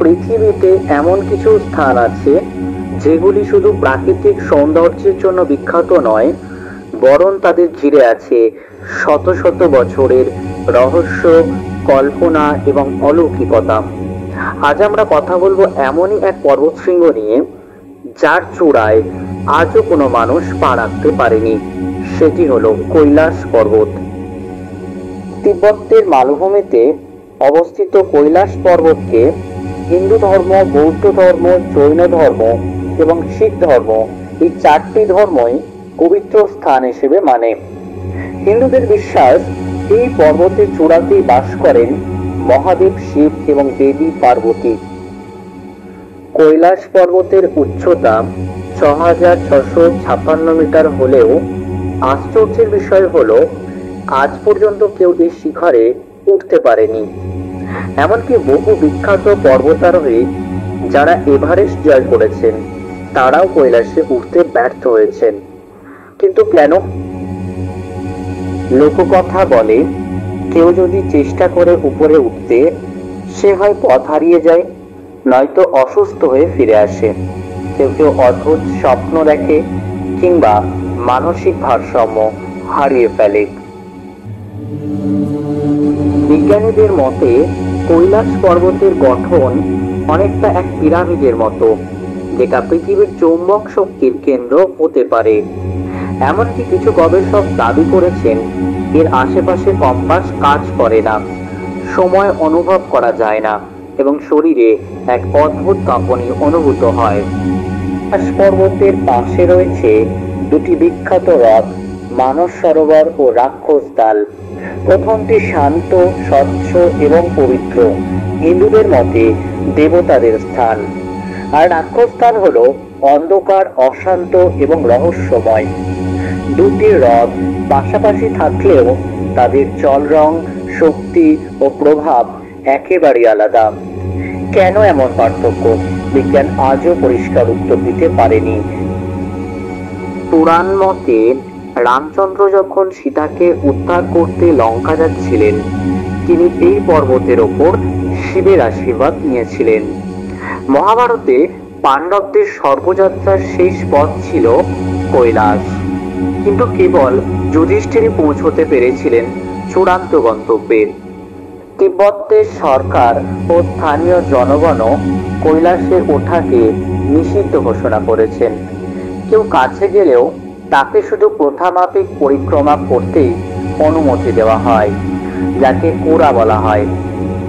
পৃথিবীতে এমন কিছু স্থান আছে যেগুলি শুধু প্রাকৃতিক সৌন্দর্যের জন্য বিখ্যাত নয়, বরং তাদের ঘিরে আছে শত শত বছরের রহস্য, কল্পনা এবং অলৌকিকতা। আজ আমরা কথা বলবো এমনই এক পর্বতশৃঙ্গ নিয়ে, যার চূড়ায় আজও কোনো মানুষ পা রাখতে পারেনি। সেটি হলো কৈলাস পর্বত। তিব্বতের মালভূমিতে অবস্থিত কৈলাস পর্বতকে হিন্দু ধর্ম, বৌদ্ধ ধর্ম, জৈন ধর্ম এবং শিখ ধর্ম, এই চারটি ধর্মই পবিত্র স্থান হিসেবে মানে। হিন্দুদের বিশ্বাস, এই পর্বতের চূড়াতেই বাস করেন মহাদেব শিব এবং দেবী পার্বতী। কৈলাস পর্বতের উচ্চতা ৬,৬৫৬ মিটার হলেও আশ্চর্যের বিষয় হলো আজ পর্যন্ত কেউ এই শিখরে উঠতে পারেনি। এমনকি বহু বিখ্যাত পর্বতারোহী যারা এভারেস্ট জয় করেছেন, তারাও কৈলাসে উঠতে ব্যর্থ হয়েছেন। কিন্তু কেন? লোককথা বলে, কেউ যদি চেষ্টা করে উপরে উঠতে, সে হয় পথ হারিয়ে যায়, নয়তো অসুস্থ হয়ে ফিরে আসে। কেউ কেউ অদ্ভুত স্বপ্ন দেখে কিংবা মানসিক ভারসাম্য হারিয়ে ফেলে। বিজ্ঞানীদের মতে কৈলাস পর্বতের গঠন অনেকটা এক পিরামিডের মতো, যেটা পৃথিবীর চৌম্বক শক্তির কেন্দ্র হতে পারে। এমনকি কিছু গবেষক দাবি করেছেন এর আশেপাশে কম্পাস কাজ করে না, সময় অনুভব করা যায় না এবং শরীরে এক অদ্ভুত কাঁপুনি অনুভূত হয়। কৈলাস পর্বতের পাশে রয়েছে দুটি বিখ্যাত হ্রদ, মানস সরোবর ও রাক্ষসতাল। প্রথমটি শান্ত, স্বচ্ছ এবং পবিত্র, হিন্দুদের মতে দেবতাদের স্থান। আর রাক্ষসতাল হলো অন্ধকার, অশান্ত এবং রহস্যময়। দুটি হ্রদ পাশাপাশি থাকলেও তাদের জল রং, শক্তি ও প্রভাব একেবারে আলাদা। কেন এমন পার্থক্য? বিজ্ঞান আজও পরিষ্কার উত্তর দিতে পারেনি। পুরাণ মতে রামচন্দ্র যখন সীতাকে উদ্ধার করতে লঙ্কা যাচ্ছিলেন, তিনি এই পর্বতের ওপর শিবের আশীর্বাদ নিয়েছিলেন। মহাভারতে পাণ্ডবদের স্বর্গযাত্রার শেষ পথ ছিল কৈলাস, কিন্তু কেবল যুধিষ্ঠিরই পৌঁছতে পেরেছিলেন চূড়ান্ত গন্তব্যে। তিব্বতের সরকার ও স্থানীয় জনগণও কৈলাসে ওঠাকে নিষিদ্ধ ঘোষণা করেছেন। কেউ কাছে গেলেও তাকে শুধু প্রথামাফিক পরিক্রমা করতেই অনুমতি দেওয়া হয়, যাকে কোরা বলা হয়।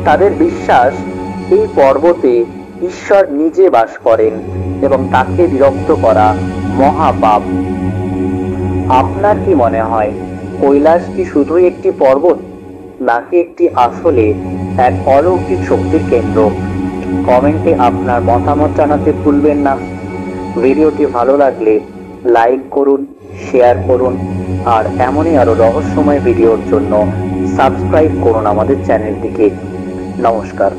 তাদের বিশ্বাস, এই পর্বতে ঈশ্বর নিজে বাস করেন এবং তাকে বিরক্ত করা মহাপাপ। আপনার কি মনে হয়, কৈলাস কি শুধুই একটি পর্বত, নাকি একটি আসলে এক অলৌকিক শক্তির কেন্দ্র? কমেন্টে আপনার মতামত জানাতে ভুলবেন না। ভিডিওটি ভালো লাগলে লাইক করুন, শেয়ার করুন, আর এমনই আরো রহস্যময় ভিডিওর জন্য সাবস্ক্রাইব করুন আমাদের চ্যানেলটিকে। নমস্কার।